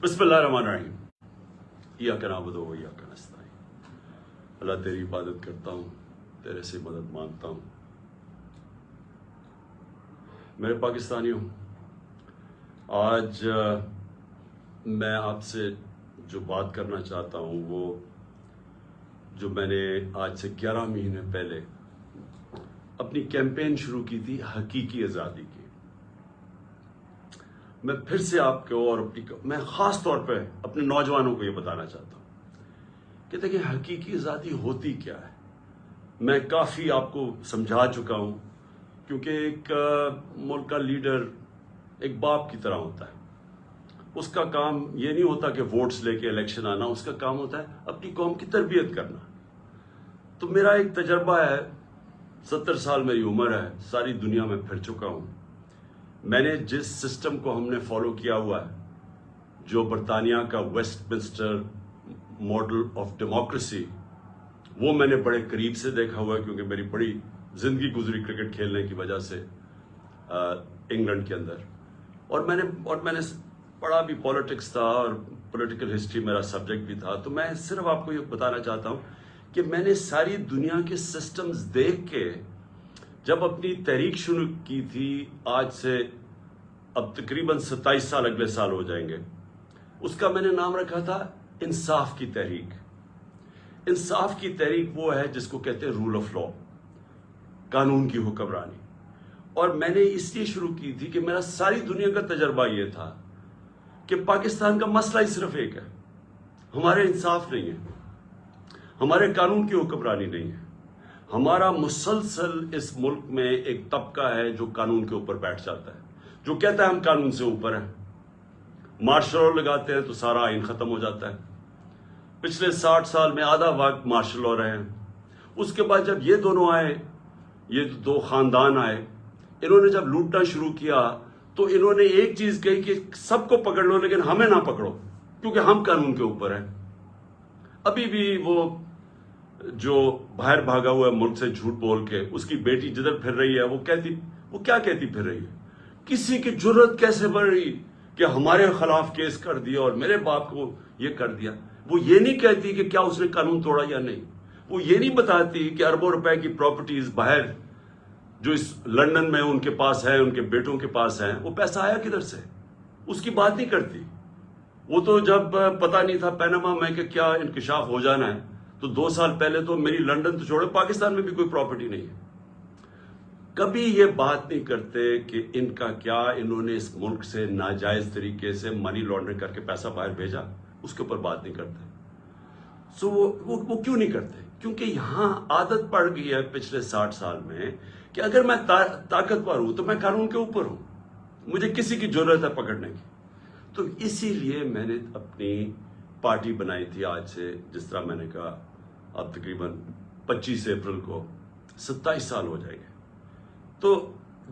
بسم اللہ الرحمن الرحیم. ایاک نعبد و ایاک نستعین. اللہ تیری عبادت کرتا ہوں، تیرے سے مدد مانگتا ہوں. میرے پاکستانیوں، آج میں آپ سے جو بات کرنا چاہتا ہوں وہ جو میں نے آج سے 11 مہینے پہلے اپنی کیمپین شروع کی تھی حقیقی آزادی کی. میں پھر سے آپ کو اور میں خاص طور پہ اپنے نوجوانوں کو یہ بتانا چاہتا ہوں کہ دیکھیں حقیقی آزادی ہوتی کیا ہے. میں کافی آپ کو سمجھا چکا ہوں، کیونکہ ایک ملک کا لیڈر ایک باپ کی طرح ہوتا ہے. اس کا کام یہ نہیں ہوتا کہ ووٹس لے کے الیکشن آنا، اس کا کام ہوتا ہے اپنی قوم کی تربیت کرنا. تو میرا ایک تجربہ ہے، 70 سال میری عمر ہے، ساری دنیا میں پھر چکا ہوں. میں نے جس سسٹم کو ہم نے فالو کیا ہوا ہے، جو برطانیہ کا Westminster model of democracy, وہ میں نے بڑے قریب سے دیکھا ہوا ہے، کیونکہ میری بڑی زندگی گزری کرکٹ کھیلنے کی وجہ سے انگلینڈ کے اندر. اور میں نے پڑھا بھی پالیٹکس تھا اور پولیٹیکل ہسٹری میرا سبجیکٹ بھی تھا. تو میں صرف آپ کو یہ بتانا چاہتا ہوں کہ میں نے ساری دنیا کے سسٹمز دیکھ کے جب اپنی تحریک شروع کی تھی، آج سے اب تقریباً 27 سال اگلے سال ہو جائیں گے، اس کا میں نے نام رکھا تھا انصاف کی تحریک. انصاف کی تحریک وہ ہے جس کو کہتے ہیں رول آف لا، قانون کی حکمرانی. اور میں نے اس لیے شروع کی تھی کہ میرا ساری دنیا کا تجربہ یہ تھا کہ پاکستان کا مسئلہ ہی صرف ایک ہے، ہمارے انصاف نہیں ہے، ہمارے قانون کی حکمرانی نہیں ہے. ہمارا مسلسل اس ملک میں ایک طبقہ ہے جو قانون کے اوپر بیٹھ جاتا ہے، جو کہتا ہے ہم قانون سے اوپر ہیں. مارشل لا لگاتے ہیں تو سارا آئین ختم ہو جاتا ہے. پچھلے 60 سال میں آدھا وقت مارشل لا رہے ہیں. اس کے بعد جب یہ دونوں آئے، یہ دو خاندان آئے، انہوں نے جب لوٹنا شروع کیا تو انہوں نے ایک چیز کہی کہ سب کو پکڑ لو لیکن ہمیں نہ پکڑو، کیونکہ ہم قانون کے اوپر ہیں. ابھی بھی وہ جو باہر بھاگا ہوا ہے ملک سے جھوٹ بول کے، اس کی بیٹی جدھر پھر رہی ہے وہ کیا کہتی پھر رہی ہے؟ کسی کی جرت کیسے بڑھ رہی کہ ہمارے خلاف کیس کر دیا اور میرے باپ کو یہ کر دیا. وہ یہ نہیں کہتی کہ کیا اس نے قانون توڑا یا نہیں. وہ یہ نہیں بتاتی کہ اربوں روپے کی پراپرٹیز باہر جو اس لندن میں ان کے پاس ہے، ان کے بیٹوں کے پاس ہیں، وہ پیسہ آیا کدھر سے، اس کی بات نہیں کرتی. وہ تو جب پتہ نہیں تھا پیناما میں کہ کیا انکشاف ہو جانا ہے، تو 2 سال پہلے تو میری لندن تو چھوڑے پاکستان میں بھی کوئی پراپرٹی نہیں ہے. کبھی یہ بات نہیں کرتے کہ ان کا کیا، انہوں نے اس ملک سے ناجائز طریقے سے منی لانڈرنگ کر کے پیسہ باہر بھیجا، اس کے اوپر بات نہیں کرتے. سو وہ کیوں نہیں کرتے؟ کیونکہ یہاں عادت پڑ گئی ہے پچھلے 60 سال میں کہ اگر میں طاقتور ہوں تو میں قانون کے اوپر ہوں، مجھے کسی کی ضرورت ہے پکڑنے کی. تو اسی لیے میں نے اپنی پارٹی بنائی تھی. آج سے جس طرح میں نے کہا اب تقریباً 25 اپریل کو 27 سال ہو جائیں گے. تو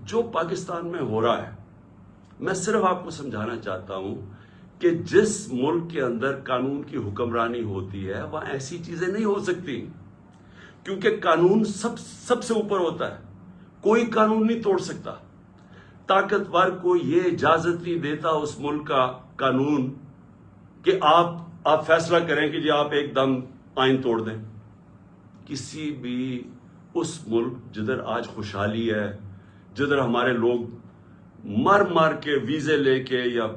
جو پاکستان میں ہو رہا ہے، میں صرف آپ کو سمجھانا چاہتا ہوں کہ جس ملک کے اندر قانون کی حکمرانی ہوتی ہے وہاں ایسی چیزیں نہیں ہو سکتی، کیونکہ قانون سب سے اوپر ہوتا ہے. کوئی قانون نہیں توڑ سکتا. طاقتور کو یہ اجازت نہیں دیتا اس ملک کا قانون کہ آپ فیصلہ کریں کہ جی آپ ایک دم آئین توڑ دیں. کسی بھی اس ملک جدھر آج خوشحالی ہے، جدھر ہمارے لوگ مر کے ویزے لے کے یا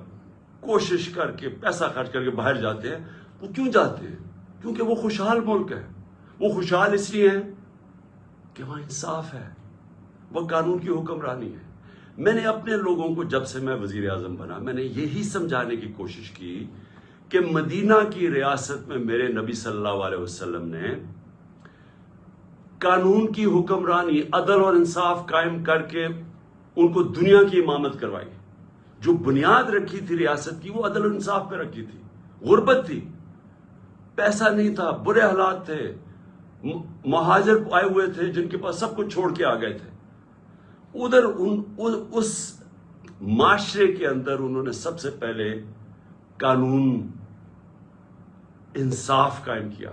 کوشش کر کے پیسہ خرچ کر کے باہر جاتے ہیں، وہ کیوں جاتے ہیں؟ کیونکہ وہ خوشحال ملک ہے. وہ خوشحال اس لیے ہیں کہ وہاں انصاف ہے، وہ قانون کی حکمرانی ہے. میں نے اپنے لوگوں کو جب سے میں وزیر اعظم بنا، میں نے یہی سمجھانے کی کوشش کی کہ مدینہ کی ریاست میں میرے نبی صلی اللہ علیہ وسلم نے قانون کی حکمرانی، عدل اور انصاف قائم کر کے ان کو دنیا کی امامت کروائی. جو بنیاد رکھی تھی ریاست کی وہ عدل اور انصاف پہ رکھی تھی. غربت تھی، پیسہ نہیں تھا، برے حالات تھے، مہاجر آئے ہوئے تھے جن کے پاس سب کچھ چھوڑ کے آ گئے تھے. ادھر اس معاشرے کے اندر انہوں نے سب سے پہلے قانون، انصاف قائم کیا،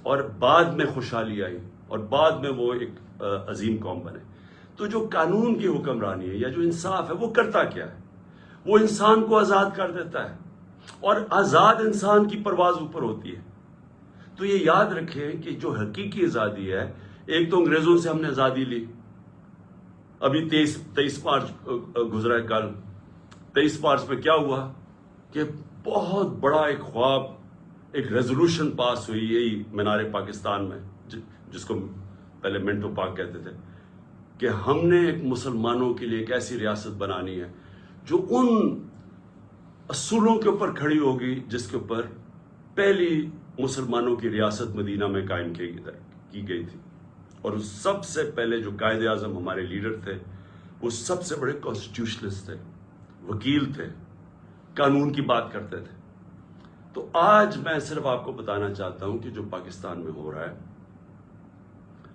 اور بعد میں خوشحالی آئی اور بعد میں وہ ایک عظیم قوم بنے. تو جو قانون کی حکمرانی ہے یا جو انصاف ہے وہ کرتا کیا ہے؟ وہ انسان کو آزاد کر دیتا ہے. اور آزاد انسان کی پرواز اوپر ہوتی ہے. تو یہ یاد رکھیں کہ جو حقیقی آزادی ہے، ایک تو انگریزوں سے ہم نے آزادی لی. ابھی 23 مارچ گزرا ہے کل. 23 مارچ میں کیا ہوا کہ بہت بڑا ایک خواب، ایک ریزولوشن پاس ہوئی یہی مینار پاکستان میں، جس کو پہلے منٹو پاک کہتے تھے، کہ ہم نے ایک مسلمانوں کے لیے ایک ایسی ریاست بنانی ہے جو ان اصولوں کے اوپر کھڑی ہوگی جس کے اوپر پہلی مسلمانوں کی ریاست مدینہ میں قائم کی گئی تھی. اور سب سے پہلے جو قائد اعظم ہمارے لیڈر تھے وہ سب سے بڑے کانسٹیٹیوشنسٹ تھے، وکیل تھے، قانون کی بات کرتے تھے. تو آج میں صرف آپ کو بتانا چاہتا ہوں کہ جو پاکستان میں ہو رہا ہے،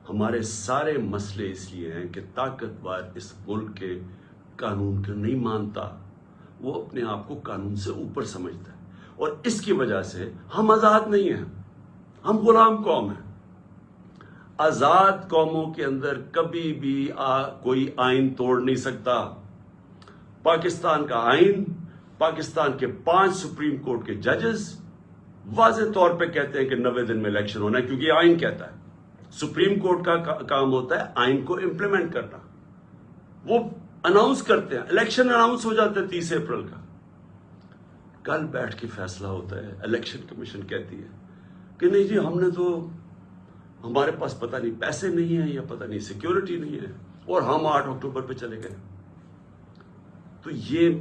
ہمارے سارے مسئلے اس لیے ہیں کہ طاقتور اس ملک کے قانون کو نہیں مانتا، وہ اپنے آپ کو قانون سے اوپر سمجھتا ہے، اور اس کی وجہ سے ہم آزاد نہیں ہیں، ہم غلام قوم ہیں. آزاد قوموں کے اندر کبھی بھی کوئی آئین توڑ نہیں سکتا. پاکستان کا آئین، پاکستان کے 5 سپریم کورٹ کے ججز واضح طور پہ کہتے ہیں کہ 90 دن میں الیکشن ہونا ہے، کیونکہ یہ آئین کہتا ہے. سپریم کورٹ کا کام ہوتا ہے آئین کو امپلیمنٹ کرنا. وہ اناؤنس کرتے ہیں، الیکشن اناؤنس ہو جاتا ہے 30 اپریل کا، کل بیٹھ کے فیصلہ ہوتا ہے. الیکشن کمیشن کہتی ہے کہ نہیں جی، ہم نے تو، ہمارے پاس پتہ نہیں پیسے نہیں ہیں یا پتہ نہیں سیکیورٹی نہیں ہے، اور ہم 8 اکتوبر پہ چلے گئے. تو یہ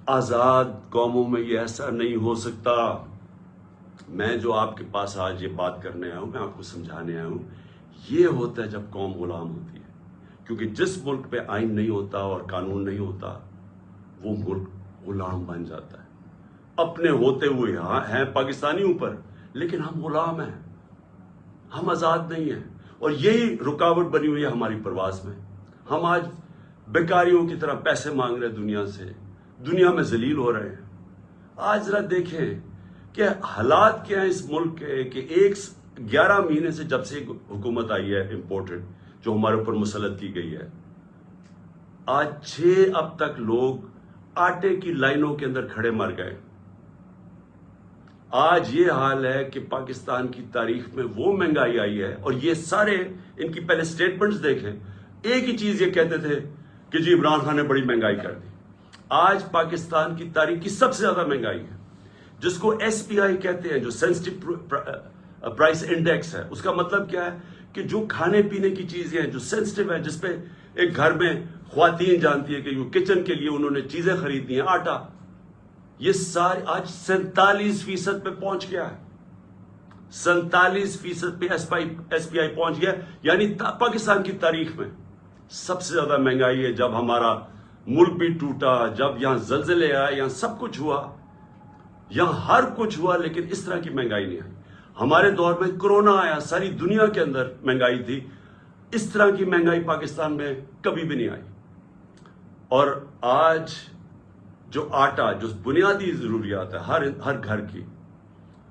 آزاد قوموں میں یہ ایسا نہیں ہو سکتا. میں جو آپ کے پاس آج یہ بات کرنے آیا ہوں، میں آپ کو سمجھانے آیا ہوں، یہ ہوتا ہے جب قوم غلام ہوتی ہے. کیونکہ جس ملک پہ آئین نہیں ہوتا اور قانون نہیں ہوتا، وہ ملک غلام بن جاتا ہے. اپنے ہوتے ہوئے ہیں پاکستانی اوپر، لیکن ہم غلام ہیں، ہم آزاد نہیں ہیں. اور یہی رکاوٹ بنی ہوئی ہے ہماری پرواز میں. ہم آج بیکاریوں کی طرح پیسے مانگ رہے دنیا سے، دنیا میں ذلیل ہو رہے ہیں. آج ذرا دیکھیں کہ حالات کیا ہیں اس ملک کے، کہ 11 مہینے سے جب سے حکومت آئی ہے امپورٹڈ، جو ہمارے اوپر مسلط کی گئی ہے، آج 6 اب تک لوگ آٹے کی لائنوں کے اندر کھڑے مر گئے. آج یہ حال ہے کہ پاکستان کی تاریخ میں وہ مہنگائی آئی ہے، اور یہ سارے ان کی پہلے سٹیٹمنٹس دیکھیں، ایک ہی چیز یہ کہتے تھے کہ جی عمران خان نے بڑی مہنگائی کر دی. آج پاکستان کی تاریخ کی سب سے زیادہ مہنگائی ہے، جس کو SPI کہتے ہیں، جو سینسٹیو پرائس انڈیکس ہے. اس کا مطلب کیا ہے کہ جو کھانے پینے کی چیزیں ہیں جو سینسٹیو ہیں، جس پہ ایک گھر میں خواتین جانتی ہے کہ جو کچن کے لیے انہوں نے چیزیں خریدنی ہیں، آٹا، یہ سارے آج 47% پہ پہنچ گیا ہے. 47% پہ SPI پہنچ گیا، یعنی پاکستان کی تاریخ میں سب سے زیادہ مہنگائی ہے. جب ہمارا ملک بھی ٹوٹا، جب یہاں زلزلے آئے، یہاں سب کچھ ہوا، یہاں ہر کچھ ہوا، لیکن اس طرح کی مہنگائی نہیں آئی. ہمارے دور میں کرونا آیا، ساری دنیا کے اندر مہنگائی تھی، اس طرح کی مہنگائی پاکستان میں کبھی بھی نہیں آئی. اور آج جو آٹا، جو بنیادی ضروریات ہے ہر گھر کی،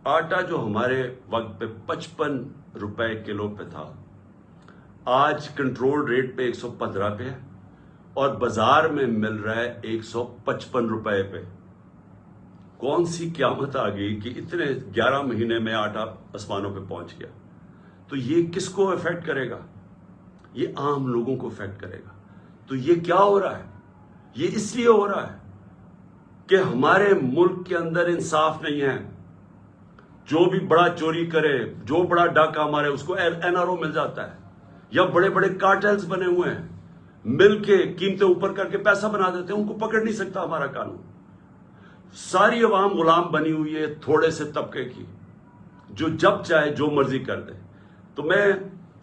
آٹا جو ہمارے وقت پہ 55 روپے کلو پہ تھا، آج کنٹرول ریٹ پہ 115 پہ ہے، اور بازار میں مل رہا ہے 155 روپے پہ. کون سی قیامت آ گئی کہ اتنے 11 مہینے میں آٹا آسمانوں پہ پہنچ گیا. تو یہ کس کو افیکٹ کرے گا؟ یہ عام لوگوں کو افیکٹ کرے گا. تو یہ کیا ہو رہا ہے؟ یہ اس لیے ہو رہا ہے کہ ہمارے ملک کے اندر انصاف نہیں ہے. جو بھی بڑا چوری کرے، جو بڑا ڈاکہ مارے، اس کو NRO مل جاتا ہے، یا بڑے بڑے کارٹلز بنے ہوئے ہیں، مل کے قیمتیں اوپر کر کے پیسہ بنا دیتے ہیں، ان کو پکڑ نہیں سکتا ہمارا قانون. ساری عوام غلام بنی ہوئی ہے تھوڑے سے طبقے کی، جو جب چاہے جو مرضی کر دے. تو میں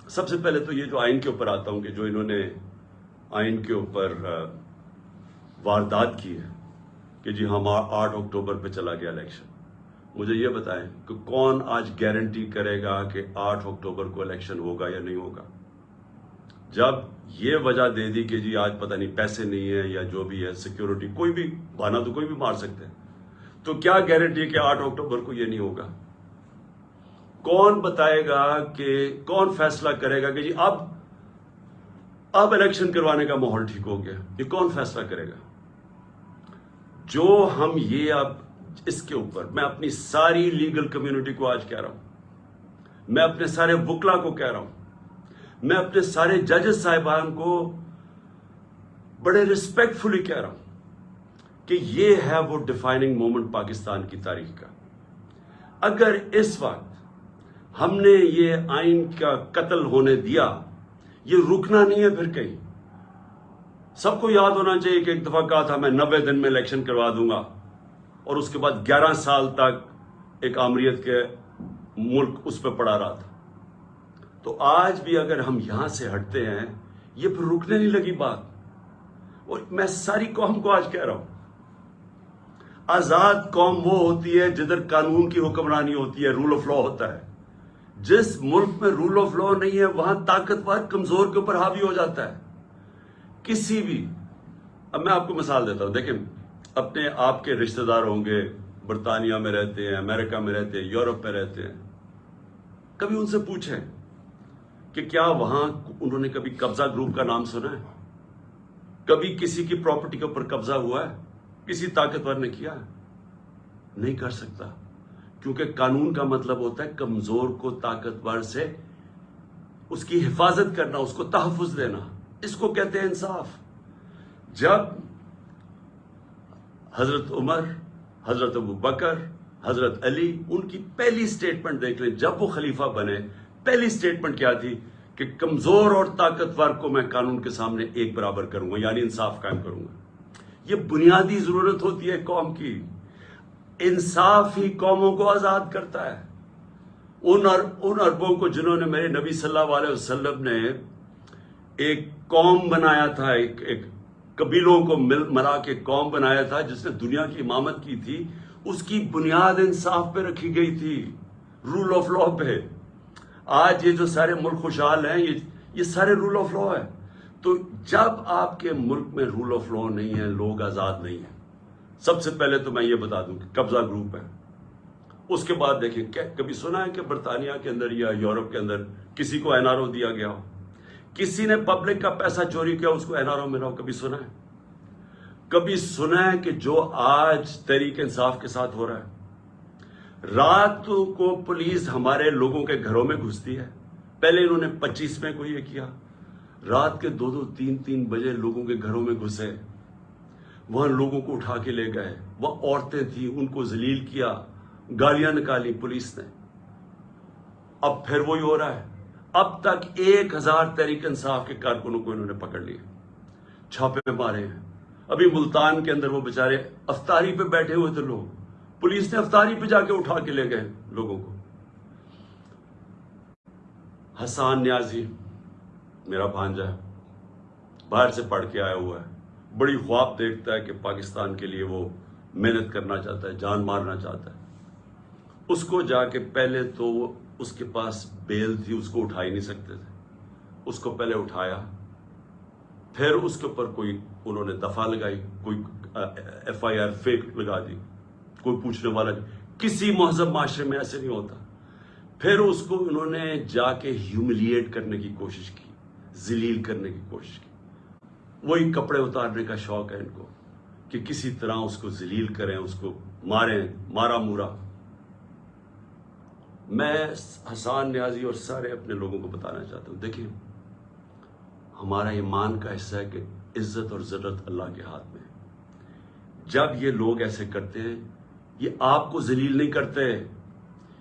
سب سے پہلے تو یہ جو آئین کے اوپر آتا ہوں، کہ جو انہوں نے آئین کے اوپر واردات کی ہے کہ جی ہم 8 اکتوبر پہ چلا گیا الیکشن. مجھے یہ بتائیں کہ کون آج گارنٹی کرے گا کہ 8 اکتوبر کو الیکشن ہوگا یا نہیں ہوگا؟ جب یہ وجہ دے دی کہ جی آج پتہ نہیں پیسے نہیں ہیں یا جو بھی ہے، سیکیورٹی، کوئی بھی بہانہ تو کوئی بھی مار سکتے ہیں، تو کیا گارنٹی ہے کہ 8 اکتوبر کو یہ نہیں ہوگا؟ کون بتائے گا کہ، کون فیصلہ کرے گا کہ جی اب الیکشن کروانے کا ماحول ٹھیک ہو گیا؟ یہ کون فیصلہ کرے گا؟ جو ہم یہ اب اس کے اوپر میں اپنی ساری لیگل کمیونٹی کو آج کہہ رہا ہوں، میں اپنے سارے وکلا کو کہہ رہا ہوں، میں اپنے سارے ججز صاحبان کو بڑے ریسپیکٹ فلی کہہ رہا ہوں کہ یہ ہے وہ ڈیفائننگ مومنٹ پاکستان کی تاریخ کا۔ اگر اس وقت ہم نے یہ آئین کا قتل ہونے دیا، یہ رکنا نہیں ہے پھر کہیں۔ سب کو یاد ہونا چاہیے کہ ایک دفعہ کہا تھا میں 90 دن میں الیکشن کروا دوں گا، اور اس کے بعد 11 سال تک ایک آمریت کے ملک اس پہ پڑا رہا تھا۔ تو آج بھی اگر ہم یہاں سے ہٹتے ہیں، یہ پھر رکنے نہیں لگی بات۔ اور میں ساری قوم کو آج کہہ رہا ہوں، آزاد قوم وہ ہوتی ہے جدھر قانون کی حکمرانی ہوتی ہے، رول آف لا ہوتا ہے۔ جس ملک میں رول آف لا نہیں ہے وہاں طاقتور کمزور کے اوپر حاوی ہو جاتا ہے۔ کسی بھی، اب میں آپ کو مثال دیتا ہوں، دیکھیں اپنے آپ کے رشتہ دار ہوں گے، برطانیہ میں رہتے ہیں، امریکہ میں رہتے ہیں، یورپ میں رہتے ہیں، کبھی ان سے پوچھیں کہ کیا وہاں انہوں نے کبھی قبضہ گروپ کا نام سنا ہے؟ کبھی کسی کی پراپرٹی کے اوپر قبضہ ہوا ہے؟ کسی طاقتور نے کیا ہے؟ نہیں کر سکتا، کیونکہ قانون کا مطلب ہوتا ہے کمزور کو طاقتور سے اس کی حفاظت کرنا، اس کو تحفظ دینا، اس کو کہتے ہیں انصاف۔ جب حضرت عمر، حضرت ابو بکر، حضرت علی، ان کی پہلی سٹیٹمنٹ دیکھ لیں، جب وہ خلیفہ بنے پہلی سٹیٹمنٹ کیا تھی کہ کمزور اور طاقتور کو میں قانون کے سامنے ایک برابر کروں گا، یعنی انصاف قائم کروں گا۔ یہ بنیادی ضرورت ہوتی ہے قوم کی۔ انصاف ہی قوموں کو آزاد کرتا ہے۔ ان عربوں کو جنہوں نے میرے نبی صلی اللہ علیہ وسلم نے ایک قوم بنایا تھا، ایک قبیلوں کو ملا کے قوم بنایا تھا جس نے دنیا کی امامت کی تھی، اس کی بنیاد انصاف پہ رکھی گئی تھی، رول آف لا پہ۔ آج یہ جو سارے ملک خوشحال ہیں، یہ سارے رول آف لا ہے۔ تو جب آپ کے ملک میں رول آف لا نہیں ہے، لوگ آزاد نہیں ہیں۔ سب سے پہلے تو میں یہ بتا دوں کہ قبضہ گروپ ہے۔ اس کے بعد دیکھیں، کبھی سنا ہے کہ برطانیہ کے اندر یا یورپ کے اندر کسی کو NRO دیا گیا ہو؟ کسی نے پبلک کا پیسہ چوری کیا اس کو NRO ملا ہو؟ کبھی سنا ہے؟ کبھی سنا ہے کہ جو آج تحریک انصاف کے ساتھ ہو رہا ہے؟ رات کو پولیس ہمارے لوگوں کے گھروں میں گھستی ہے۔ پہلے انہوں نے 25 میں کو یہ کیا، رات کے 2-2, 3-3 بجے لوگوں کے گھروں میں گھسے، وہاں لوگوں کو اٹھا کے لے گئے، وہ عورتیں تھیں ان کو ذلیل کیا، گالیاں نکالی پولیس نے۔ اب پھر وہی ہو رہا ہے۔ اب تک 1000 تحریک انصاف کے کارکنوں کو انہوں نے پکڑ لیا، چھاپے مارے ہیں۔ ابھی ملتان کے اندر وہ بیچارے افطاری پہ بیٹھے ہوئے تھے لوگ، پولیس نے افطاری پہ جا کے اٹھا کے لے گئے لوگوں کو۔ حسان نیازی میرا بھانجا ہے، باہر سے پڑھ کے آیا ہوا ہے، بڑی خواب دیکھتا ہے کہ پاکستان کے لیے وہ محنت کرنا چاہتا ہے، جان مارنا چاہتا ہے۔ اس کو جا کے پہلے تو اس کے پاس بیل تھی، اس کو اٹھا ہی نہیں سکتے تھے، اس کو پہلے اٹھایا، پھر اس کے اوپر کوئی انہوں نے دفعہ لگائی، کوئی FIR فیک لگا دی، کوئی پوچھنے والا نہیں۔ کسی مہذب معاشرے میں ایسے نہیں ہوتا۔ پھر اس کو انہوں نے جا کے ہیوملیٹ کرنے کی کوشش کی، ذلیل کرنے کی کوشش کی۔ وہی کپڑے اتارنے کا شوق ہے ان کو کہ کسی طرح اس کو ذلیل کریں، اس کو ماریں، مارا مورا۔ میں حسان نیازی اور سارے اپنے لوگوں کو بتانا چاہتا ہوں، دیکھیں ہمارا ایمان کا حصہ ہے کہ عزت اور ذلت اللہ کے ہاتھ میں ہے۔ جب یہ لوگ ایسے کرتے ہیں، یہ آپ کو ذلیل نہیں کرتے۔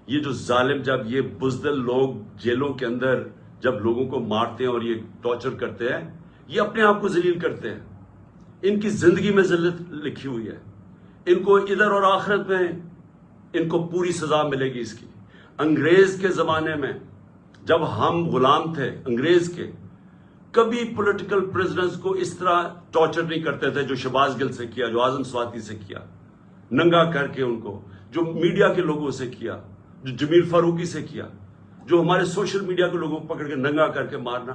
یہ جو ظالم، جب یہ بزدل لوگ جیلوں کے اندر جب لوگوں کو مارتے ہیں اور یہ ٹارچر کرتے ہیں، یہ اپنے آپ کو ذلیل کرتے ہیں۔ ان کی زندگی میں ذلت لکھی ہوئی ہے، ان کو ادھر اور آخرت میں ان کو پوری سزا ملے گی اس کی۔ انگریز کے زمانے میں جب ہم غلام تھے انگریز کے، کبھی پولیٹیکل پرزنرز کو اس طرح ٹارچر نہیں کرتے تھے جو شہباز گل سے کیا، جو اعظم سواتی سے کیا، ننگا کر کے ان کو، جو میڈیا کے لوگوں سے کیا، جو جمیل فاروقی سے کیا، جو ہمارے سوشل میڈیا کے لوگوں کو پکڑ کے ننگا کر کے مارنا۔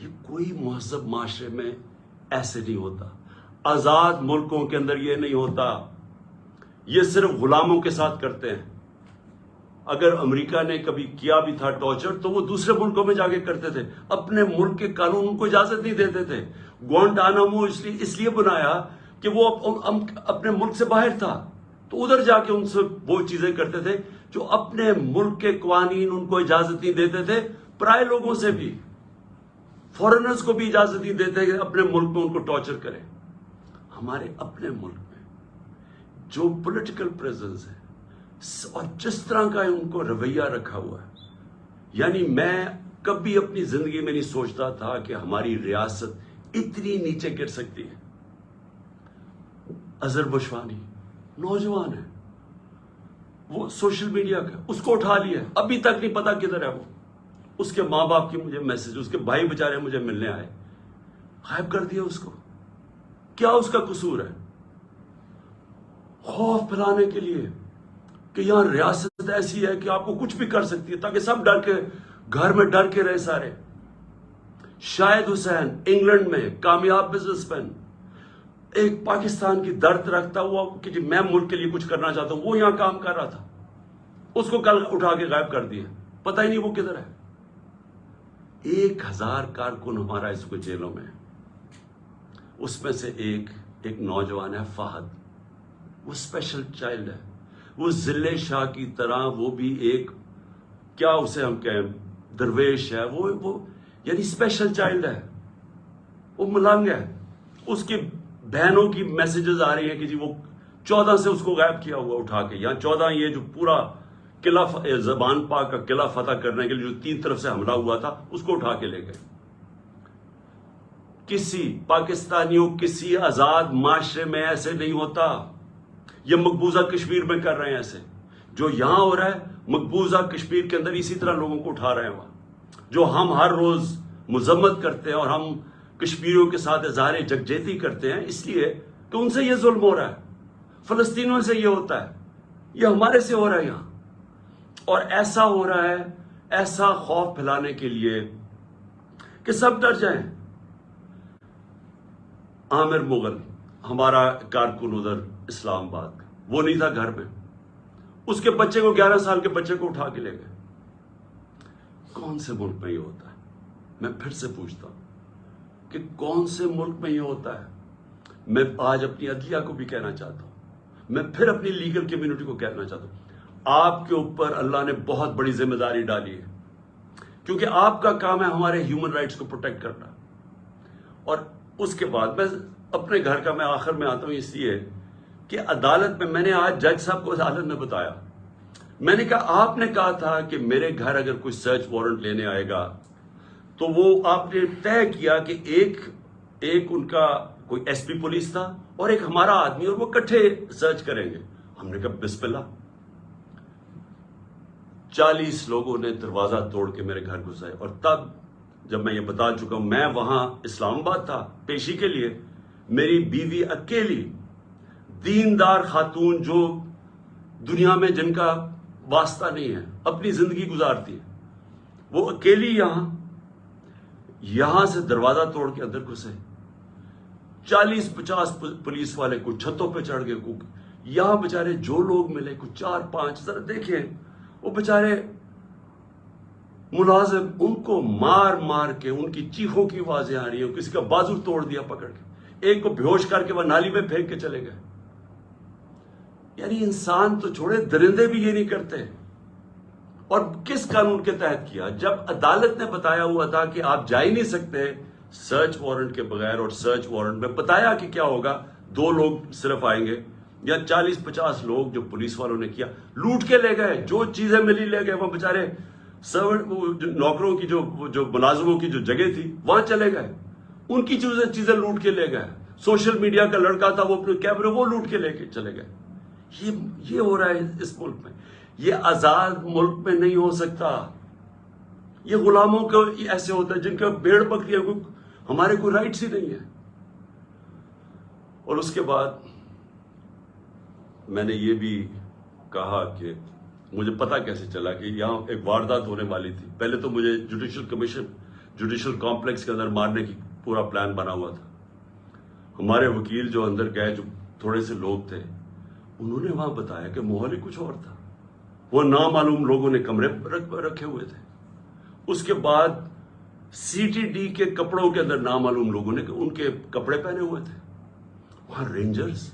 یہ کوئی مہذب معاشرے میں ایسے نہیں ہوتا، آزاد ملکوں کے اندر یہ نہیں ہوتا۔ یہ صرف غلاموں کے ساتھ کرتے ہیں۔ اگر امریکہ نے کبھی کیا بھی تھا ٹارچر تو وہ دوسرے ملکوں میں جا کے کرتے تھے، اپنے ملک کے قانون کو اجازت نہیں دیتے تھے۔ گوانٹانامو اس لیے بنایا کہ وہ اپنے ملک سے باہر تھا، تو ادھر جا کے ان سے وہ چیزیں کرتے تھے جو اپنے ملک کے قوانین ان کو اجازت نہیں دیتے تھے، پرائے لوگوں سے بھی، فورنرز کو بھی اجازت نہیں دیتے کہ اپنے ملک میں ان کو ٹارچر کریں۔ ہمارے اپنے ملک میں جو پولیٹیکل پریزنس ہے اور جس طرح کا ان کو رویہ رکھا ہوا ہے، یعنی میں کبھی اپنی زندگی میں نہیں سوچتا تھا کہ ہماری ریاست اتنی نیچے گر سکتی ہے۔ اظہر بشوانی نوجوان ہے، وہ سوشل میڈیا کا، اس کو اٹھا لیا، ابھی تک نہیں پتا کدھر ہے وہ۔ اس کے ماں باپ کی مجھے میسج، اس کے بھائی بیچارے مجھے ملنے آئے، غائب کر دیا اس کو۔ کیا اس کا قصور ہے؟ خوف پھیلانے کے لیے کہ یہاں ریاست ایسی ہے کہ آپ کو کچھ بھی کر سکتی ہے، تاکہ سب ڈر کے گھر میں ڈر کے رہے سارے۔ شاہد حسین انگلینڈ میں کامیاب بزنس مین، ایک پاکستان کی درد رکھتا ہوا کہ جی میں ملک کے لیے کچھ کرنا چاہتا ہوں، وہ یہاں کام کر رہا تھا، اس کو کل اٹھا کے غائب کر دیا، پتہ ہی نہیں وہ کدھر ہے۔ 1000 کارکن ہمارا اس کو جیلوں میں ہے، اس میں سے ایک نوجوان ہے فہد، وہ اسپیشل چائلڈ ہے، وہ ضلع شاہ کی طرح وہ بھی ایک، کیا اسے ہم کہیں، درویش ہے، وہ یعنی اسپیشل چائلڈ ہے، وہ ملنگ ہے۔ اس کی بہنوں کی میسیجز آ رہی ہیں کہ جی وہ 14 سے اس کو غائب کیا ہوا اٹھا کے، یہاں 14 یہ جو پورا قلعہ زبان پاک کا قلعہ فتح کرنے کے لیے جو 3 طرف سے حملہ ہوا تھا، اس کو اٹھا کے لے گئے۔ کسی پاکستانیوں کسی آزاد معاشرے میں ایسے نہیں ہوتا، یہ مقبوضہ کشمیر میں کر رہے ہیں ایسے، جو یہاں ہو رہا ہے مقبوضہ کشمیر کے اندر اسی طرح لوگوں کو اٹھا رہے ہیں وہاں، جو ہم ہر روز مذمت کرتے ہیں اور ہم کشمیریوں کے ساتھ اظہار یکجہتی کرتے ہیں، اس لیے کہ ان سے یہ ظلم ہو رہا ہے، فلسطینیوں سے یہ ہوتا ہے، یہ ہمارے سے ہو رہا ہے یہاں، اور ایسا ہو رہا ہے، ایسا خوف پھیلانے کے لیے کہ سب ڈر جائیں۔ عامر مغل ہمارا کارکن ادھر اسلام آباد کا، وہ نہیں تھا گھر میں، اس کے بچے کو 11 سال کے بچے کو اٹھا کے لے گئے۔ کون سے ملک میں یہ ہوتا ہے؟ میں پھر سے پوچھتا ہوں کہ کون سے ملک میں یہ ہوتا ہے؟ میں آج اپنی عدلیہ کو بھی کہنا چاہتا ہوں، میں پھر اپنی لیگل کمیونٹی کو کہنا چاہتا ہوں، آپ کے اوپر اللہ نے بہت بڑی ذمہ داری ڈالی ہے، کیونکہ آپ کا کام ہے ہمارے ہیومن رائٹس کو پروٹیکٹ کرنا۔ اور اس کے بعد میں اپنے گھر کا میں آخر میں آتا ہوں اس لیے کہ عدالت میں نے آج جج صاحب کو عدالت میں بتایا، میں نے کہا آپ نے کہا تھا کہ میرے گھر اگر کوئی سرچ وارنٹ لینے آئے گا تو وہ آپ نے طے کیا کہ ایک ان کا کوئی ایس پی پولیس تھا اور ایک ہمارا آدمی، اور وہ کٹھے سرچ کریں گے۔ ہم نے کہا بسم اللہ۔ 40 لوگوں نے دروازہ توڑ کے میرے گھر گھسائے، اور تب جب میں یہ بتا چکا ہوں، میں وہاں اسلام آباد تھا پیشی کے لیے، میری بیوی اکیلی، دیندار خاتون جو دنیا میں جن کا واسطہ نہیں ہے، اپنی زندگی گزارتی ہے، وہ اکیلی یہاں سے دروازہ توڑ کے اندر گھسے۔ 40-50 پولیس والے کچھ چھتوں پہ چڑھ گئے، یہاں بےچارے جو لوگ ملے کچھ 4-5، ذرا دیکھیں وہ بےچارے ملازم، ان کو مار مار کے ان کی چیخوں کی آوازیں آ رہی ہیں، کسی کا بازو توڑ دیا پکڑ کے، ایک کو بیہوش کر کے وہ نالی میں پھینک کے چلے گئے۔ یعنی انسان تو چھوڑے، درندے بھی یہ نہیں کرتے۔ اور کس قانون کے تحت کیا؟ جب عدالت نے بتایا ہوا تھا کہ آپ جا ہی نہیں سکتے سرچ وارنٹ کے بغیر، اور سرچ وارنٹ میں بتایا کہ کیا ہوگا، 2 لوگ صرف آئیں گے یا 40-50 لوگ جو پولیس والوں نے کیا، لوٹ کے لے گئے، جو چیزیں ملی لے گئے، وہ بےچارے سرونٹ نوکروں کی جو ملازموں کی جو جگہ تھی وہاں چلے گئے، ان کی چیزیں لوٹ کے لے گئے۔ سوشل میڈیا کا لڑکا تھا، وہ اپنے کیمرے وہ لوٹ کے لے کے چلے گئے۔ یہ ہو رہا ہے اس ملک میں، یہ آزاد ملک میں نہیں ہو سکتا۔ یہ غلاموں کو ایسے ہوتا ہے جن کے بھیڑ بکریاں کو ہمارے کوئی رائٹس ہی نہیں ہے۔ اور اس کے بعد میں نے یہ بھی کہا کہ مجھے پتا کیسے چلا کہ یہاں ایک واردات ہونے والی تھی۔ پہلے تو مجھے جوڈیشل کمپلیکس کے اندر مارنے کی پورا پلان بنا ہوا تھا۔ ہمارے وکیل جو اندر گئے، جو تھوڑے سے لوگ تھے، انہوں نے وہاں بتایا کہ ماحول ہی کچھ اور تھا، وہ نامعلوم لوگوں نے کمرے رکھے ہوئے تھے۔ اس کے بعد سی ٹی ڈی کے کپڑوں کے اندر نامعلوم لوگوں نے ان کے کپڑے پہنے ہوئے تھے، وہاں رینجرز،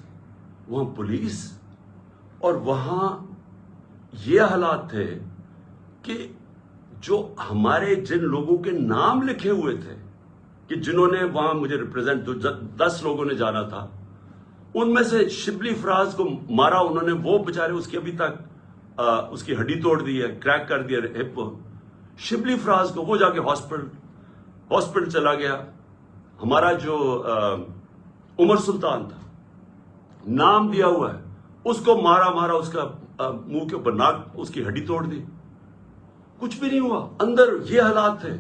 وہاں پولیس، اور وہاں یہ حالات تھے کہ جو ہمارے جن لوگوں کے نام لکھے ہوئے تھے کہ جنہوں نے وہاں مجھے ریپرزینٹ 10 لوگوں نے جانا تھا، ان میں سے شبلی فراز کو مارا انہوں نے، وہ بیچارے اس کی ابھی تک اس کی ہڈی توڑ دی ہے، کریک کر دیا ہپ کو. شبلی فراز کو وہ جا کے ہاسپٹل چلا گیا. ہمارا جو عمر سلطان تھا، نام دیا ہوا ہے، اس کو مارا اس کا منہ کے اوپر ناک، اس کی ہڈی توڑ دی. کچھ بھی نہیں ہوا. اندر یہ حالات تھے.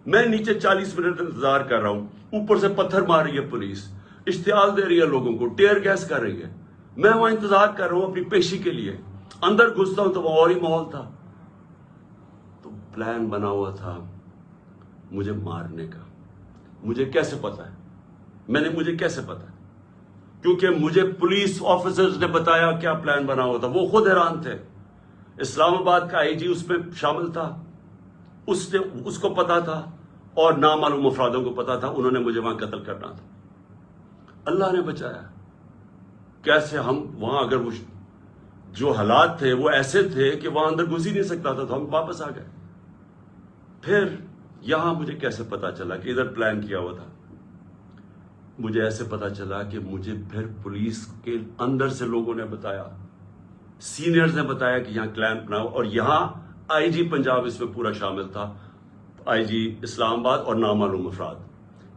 میں نیچے 40 منٹ انتظار کر رہا ہوں، اوپر سے پتھر مار رہی ہے پولیس، اشتعال دے رہی ہے لوگوں کو، ٹیئر گیس کر رہی ہے. میں وہاں انتظار کر رہا ہوں اپنی پیشی کے لیے. اندر گھستا ہوں تو وہ اور ہی ماحول تھا. تو پلان بنا ہوا تھا مجھے مارنے کا. مجھے کیسے پتا ہے؟ مجھے کیسے پتا ہے؟ کیونکہ مجھے پولیس آفیسرز نے بتایا کیا پلان بنا ہوا تھا. وہ خود حیران تھے. اسلام آباد کا آئی جی اس میں شامل تھا، اس کو پتا تھا، اور نامعلوم افرادوں کو پتا تھا. انہوں نے مجھے وہاں قتل کرنا تھا. اللہ نے بچایا. کیسے ہم وہاں، اگر وہ جو حالات تھے وہ ایسے تھے کہ وہاں اندر گھس ہی نہیں سکتا تھا، تو ہم واپس آ گئے. پھر یہاں مجھے کیسے پتا چلا کہ ادھر پلان کیا ہوا تھا؟ مجھے ایسے پتا چلا کہ مجھے پھر پولیس کے اندر سے لوگوں نے بتایا، سینئرز نے بتایا کہ یہاں پلان بناؤ. اور یہاں آئی جی پنجاب اس میں پورا شامل تھا، آئی جی اسلام آباد اور نامعلوم افراد.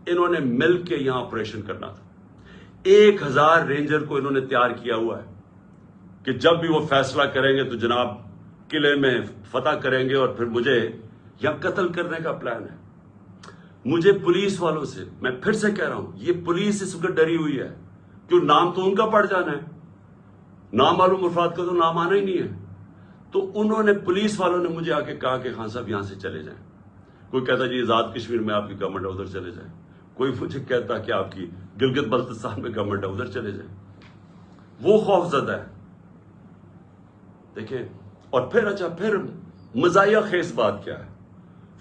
انہوں نے مل کے یہاں آپریشن کرنا تھا. 1000 رینجر کو انہوں نے تیار کیا ہوا ہے کہ جب بھی وہ فیصلہ کریں گے تو جناب قلعے میں فتح کریں گے، اور پھر مجھے یہاں قتل کرنے کا پلان ہے. مجھے پولیس والوں سے، میں پھر سے کہہ رہا ہوں، یہ پولیس اس وقت ڈری ہوئی ہے، کیوں نام تو ان کا پڑ جانا ہے، نامعلوم افراد کا تو نام آنا ہی نہیں ہے. تو انہوں نے، پولیس والوں نے مجھے آ کے کہا کہ خان صاحب یہاں سے چلے جائیں. کوئی کہتا جی آزاد کشمیر میں آپ کی گورنمنٹ ہے، ادھر چلے جائیں. کوئی مجھے کہتا کہ آپ کی گلگت بلتستان میں گورنمنٹ ہے، ادھر چلے جائیں. وہ خوف زدہ ہے. دیکھیں، اور پھر مزاحیہ خیز بات کیا ہے؟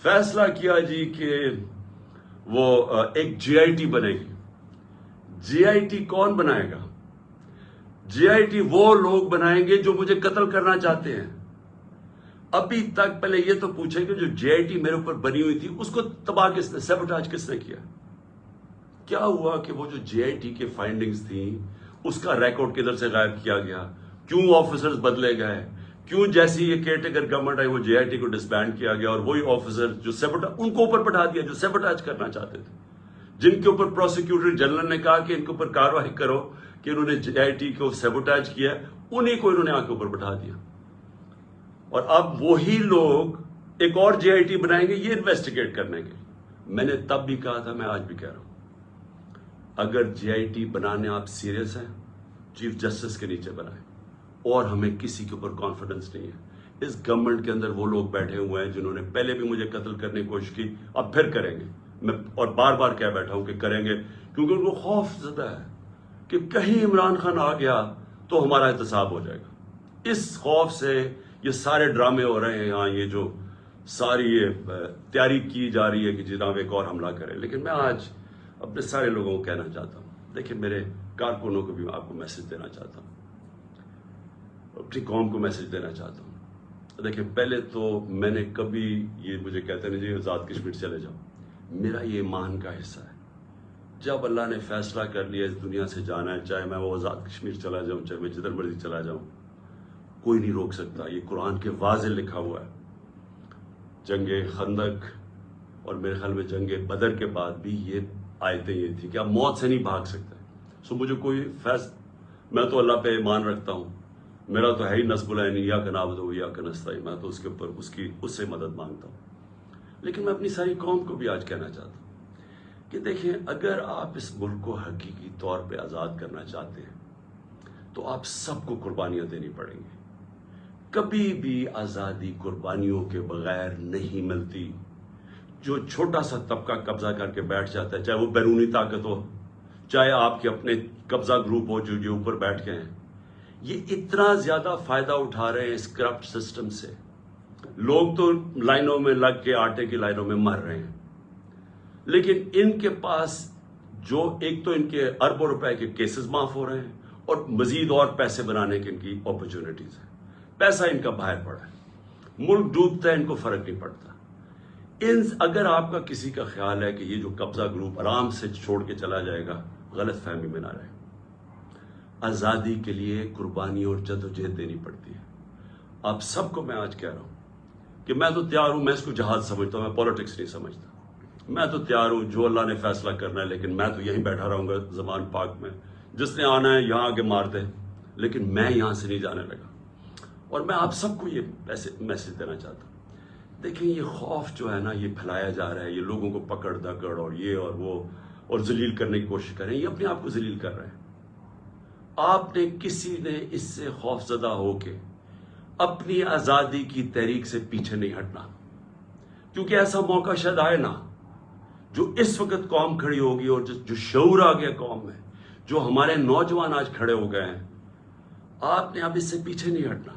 فیصلہ کیا جی کہ وہ ایک جے آئی ٹی بنے گی. جے آئی ٹی کون بنائے گا؟ جے آئی ٹی وہ لوگ بنائیں گے جو مجھے قتل کرنا چاہتے ہیں. ابھی تک پہلے یہ تو پوچھیں کہ جو جے آئی ٹی میرے اوپر بنی ہوئی تھی اس کو تباہ کس نے، سیبوٹاج کس نے کیا؟ کیا ہوا کہ وہ جو جے آئی ٹی کے فائنڈنگز تھیں اس کا ریکارڈ کدھر سے غائب کیا گیا؟ کیوں آفیسرز بدلے گئے؟ کیوں جیسی یہ کیئر ٹیکر گورنمنٹ آئی وہ جے آئی ٹی کو ڈسبینڈ کیا گیا، اور وہی آفیسر جو ان کو اوپر بٹھا دیا جو سیبوٹاج کرنا چاہتے تھے، جن کے اوپر پروسیکیوٹر جنرل نے کہا کہ ان کے اوپر کارروائی کرو کہ انہوں نے جے آئی ٹی کو سیبوٹاج کیا، انہی کو انہوں نے آ کے اوپر بٹھا دیا. اور اب وہی لوگ ایک اور جے آئی ٹی بنائیں گے یہ انویسٹیگیٹ کرنے کے. میں نے تب بھی کہا تھا، میں آج بھی کہہ رہا ہوں، اگر جے آئی ٹی بنانے آپ سیریس ہیں، چیف جسٹس کے نیچے بنائیں. اور ہمیں کسی کے اوپر کانفیڈنس نہیں ہے. اس گورنمنٹ کے اندر وہ لوگ بیٹھے ہوئے ہیں جنہوں نے پہلے بھی مجھے قتل کرنے کی کوشش کی، اب پھر کریں گے. میں اور بار بار کہہ بیٹھا ہوں کہ کریں گے، کیونکہ ان کو خوف زدہ ہے کہ کہیں عمران خان آ گیا تو ہمارا احتساب ہو جائے گا. اس خوف سے یہ سارے ڈرامے ہو رہے ہیں یہاں، یہ جو ساری یہ تیاری کی جا رہی ہے کہ جناب ایک اور حملہ کریں. لیکن میں آج اپنے سارے لوگوں کو کہنا چاہتا ہوں، دیکھیں میرے کارکنوں کو بھی میں آپ کو میسج دینا چاہتا ہوں، اپنی قوم کو میسج دینا چاہتا ہوں. دیکھیں، پہلے تو میں نے کبھی، یہ مجھے کہتے نہیں جی آزاد کشمیر چلے جاؤ، میرا یہ ایمان کا حصہ ہے. جب اللہ نے فیصلہ کر لیا اس دنیا سے جانا ہے، چاہے میں وہ آزاد کشمیر چلا جاؤں، چاہے میں جدھر مرضی چلا جاؤں، کوئی نہیں روک سکتا. یہ قرآن کے واضح لکھا ہوا ہے. جنگ خندق اور میرے خیال میں جنگ بدر کے بعد بھی یہ آیتیں یہ تھی کہ آپ موت سے نہیں بھاگ سکتے. سو مجھے کوئی میں تو اللہ پہ ایمان رکھتا ہوں، میرا تو ہے ہی نصب العین یا کا نعبد و یا کا نستعین، میں تو اس کے اوپر اس سے مدد مانگتا ہوں. لیکن میں اپنی ساری قوم کو بھی آج کہنا چاہتا ہوں کہ دیکھیں، اگر آپ اس ملک کو حقیقی طور پہ آزاد کرنا چاہتے ہیں تو آپ سب کو قربانیاں دینی پڑیں گی. کبھی بھی آزادی قربانیوں کے بغیر نہیں ملتی. جو چھوٹا سا طبقہ قبضہ کر کے بیٹھ جاتا ہے، چاہے وہ بیرونی طاقت ہو، چاہے آپ کے اپنے قبضہ گروپ ہو جو اوپر بیٹھ گئے ہیں، یہ اتنا زیادہ فائدہ اٹھا رہے ہیں اس کرپٹ سسٹم سے. لوگ تو لائنوں میں لگ کے آٹے کی لائنوں میں مر رہے ہیں، لیکن ان کے پاس جو ایک تو ان کے اربوں روپے کے کیسز معاف ہو رہے ہیں، اور مزید اور پیسے بنانے کی ان کی اپرچونٹیز ہیں. پیسہ ان کا باہر پڑا ہے, ملک ڈوبتا ہے, ان کو فرق نہیں پڑتا. اگر آپ کا کسی کا خیال ہے کہ یہ جو قبضہ گروپ آرام سے چھوڑ کے چلا جائے گا, غلط فہمی میں نہ رہے. آزادی کے لیے قربانی اور جدوجہد دینی پڑتی ہے. آپ سب کو میں آج کہہ رہا ہوں کہ میں تو تیار ہوں, میں اس کو جہاد سمجھتا ہوں, میں پولیٹکس نہیں سمجھتا. میں تو تیار ہوں, جو اللہ نے فیصلہ کرنا ہے, لیکن میں تو یہیں بیٹھا رہوں گا زمان پاک میں. جس نے آنا ہے یہاں آگے مار دے, لیکن میں یہاں سے نہیں جانے لگا. اور میں آپ سب کو یہ میسج دینا چاہتا ہوں. دیکھیں, یہ خوف جو ہے نا, یہ پھیلایا جا رہا ہے, یہ لوگوں کو پکڑ دکڑ اور یہ اور وہ اور ذلیل کرنے کی کوشش کر رہے ہیں. یہ اپنے آپ کو ذلیل کر رہے ہیں. آپ نے کسی نے اس سے خوف زدہ ہو کے اپنی آزادی کی تحریک سے پیچھے نہیں ہٹنا, کیونکہ ایسا موقع شاید آئے نا, جو اس وقت قوم کھڑی ہوگی اور جو شعور آ گیا قوم میں, جو ہمارے نوجوان آج کھڑے ہو گئے ہیں, آپ نے اب اس سے پیچھے نہیں ہٹنا.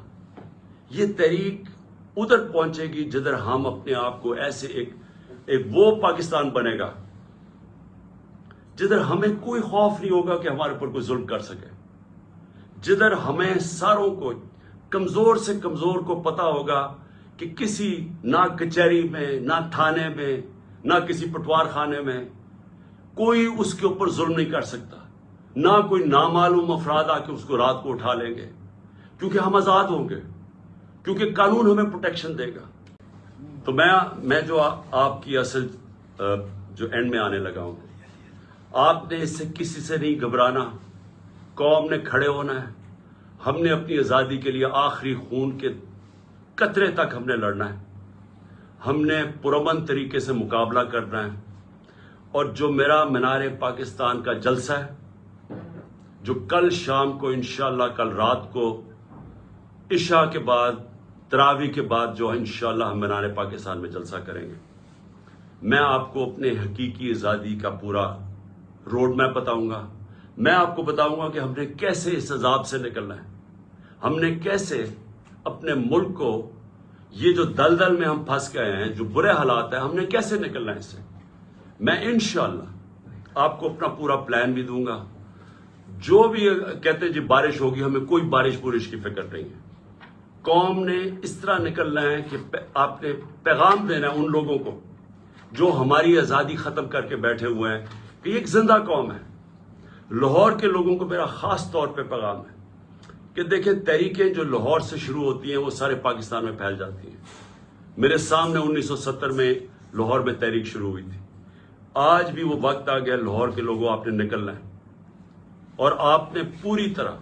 یہ تحریک ادھر پہنچے گی جدھر ہم اپنے آپ کو ایسے ایک وہ پاکستان بنے گا جدھر ہمیں کوئی خوف نہیں ہوگا کہ ہمارے اوپر کوئی ظلم کر سکے, جدھر ہمیں ساروں کو, کمزور سے کمزور کو پتا ہوگا کہ کسی نہ کچہری میں, نہ تھانے میں, نہ کسی پٹوار خانے میں کوئی اس کے اوپر ظلم نہیں کر سکتا, نہ کوئی نامعلوم افراد آ کے اس کو رات کو اٹھا لیں گے, کیونکہ ہم آزاد ہوں گے, کیونکہ قانون ہمیں پروٹیکشن دے گا. تو میں جو آپ کی اصل جو اینڈ میں آنے لگا ہوں, آپ نے اس سے کسی سے نہیں گھبرانا. قوم نے کھڑے ہونا ہے. ہم نے اپنی آزادی کے لیے آخری خون کے قطرے تک ہم نے لڑنا ہے. ہم نے پرامن طریقے سے مقابلہ کرنا ہے. اور جو میرا مینار پاکستان کا جلسہ ہے, جو کل شام کو انشاءاللہ, کل رات کو عشاء کے بعد, تراویح کے بعد جو انشاءاللہ ہم مینار پاکستان میں جلسہ کریں گے, میں آپ کو اپنے حقیقی آزادی کا پورا روڈ میپ بتاؤں گا. میں آپ کو بتاؤں گا کہ ہم نے کیسے اس عذاب سے نکلنا ہے, ہم نے کیسے اپنے ملک کو, یہ جو دلدل میں ہم پھنس گئے ہیں, جو برے حالات ہیں, ہم نے کیسے نکلنا ہے اس سے. میں انشاءاللہ آپ کو اپنا پورا پلان بھی دوں گا. جو بھی کہتے ہیں جی بارش ہوگی, ہمیں کوئی بارش کی فکر نہیں ہے. قوم نے اس طرح نکلنا ہے کہ آپ نے پیغام دینا ہے ان لوگوں کو جو ہماری آزادی ختم کر کے بیٹھے ہوئے ہیں کہ یہ ایک زندہ قوم ہے. لاہور کے لوگوں کو میرا خاص طور پہ پیغام ہے کہ دیکھیں, تحریکیں جو لاہور سے شروع ہوتی ہیں وہ سارے پاکستان میں پھیل جاتی ہیں. میرے سامنے 1970 میں لاہور میں تحریک شروع ہوئی تھی. آج بھی وہ وقت آ گیا, لاہور کے لوگوں آپ نے نکلنا ہے, اور آپ نے پوری طرح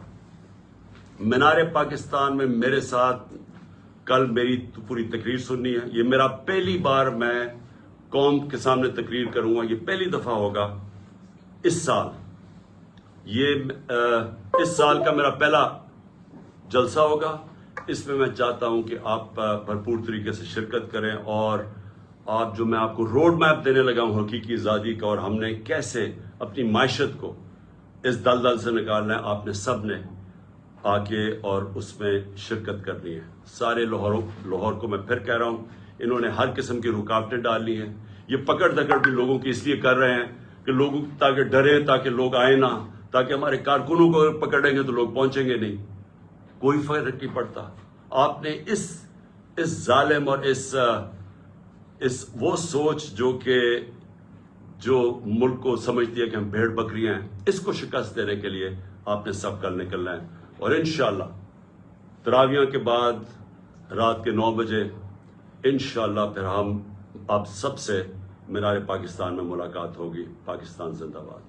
مینار پاکستان میں میرے ساتھ کل میری پوری تقریر سننی ہے. یہ میرا پہلی بار میں قوم کے سامنے تقریر کروں گا, یہ پہلی دفعہ ہوگا اس سال. یہ اس سال کا میرا پہلا جلسہ ہوگا. اس میں چاہتا ہوں کہ آپ بھرپور طریقے سے شرکت کریں, اور آپ جو میں آپ کو روڈ میپ دینے لگا ہوں حقیقی آزادی کا, اور ہم نے کیسے اپنی معیشت کو اس دلدل سے نکالنا ہے, آپ نے سب نے آ کے اور اس میں شرکت کرنی ہے. سارے لاہور کو میں پھر کہہ رہا ہوں, انہوں نے ہر قسم کی رکاوٹیں ڈالی ہیں. یہ پکڑ دکڑ بھی لوگوں کی اس لیے کر رہے ہیں کہ لوگ تاکہ ڈریں, تاکہ لوگ آئیں نہ, تاکہ ہمارے کارکنوں کو پکڑیں گے تو لوگ پہنچیں گے نہیں. کوئی فرق نہیں پڑتا. آپ نے اس ظالم اور اس وہ سوچ جو ملک کو سمجھتی ہے کہ ہم بھیڑ بکریاں ہیں, اس کو شکست دینے کے لیے آپ نے سب کل نکلنا ہے. اور انشاءاللہ تراویح کے بعد رات کے 9 بجے انشاءاللہ پھر ہم آپ سب سے مینار پاکستان میں ملاقات ہوگی. پاکستان زندہ باد.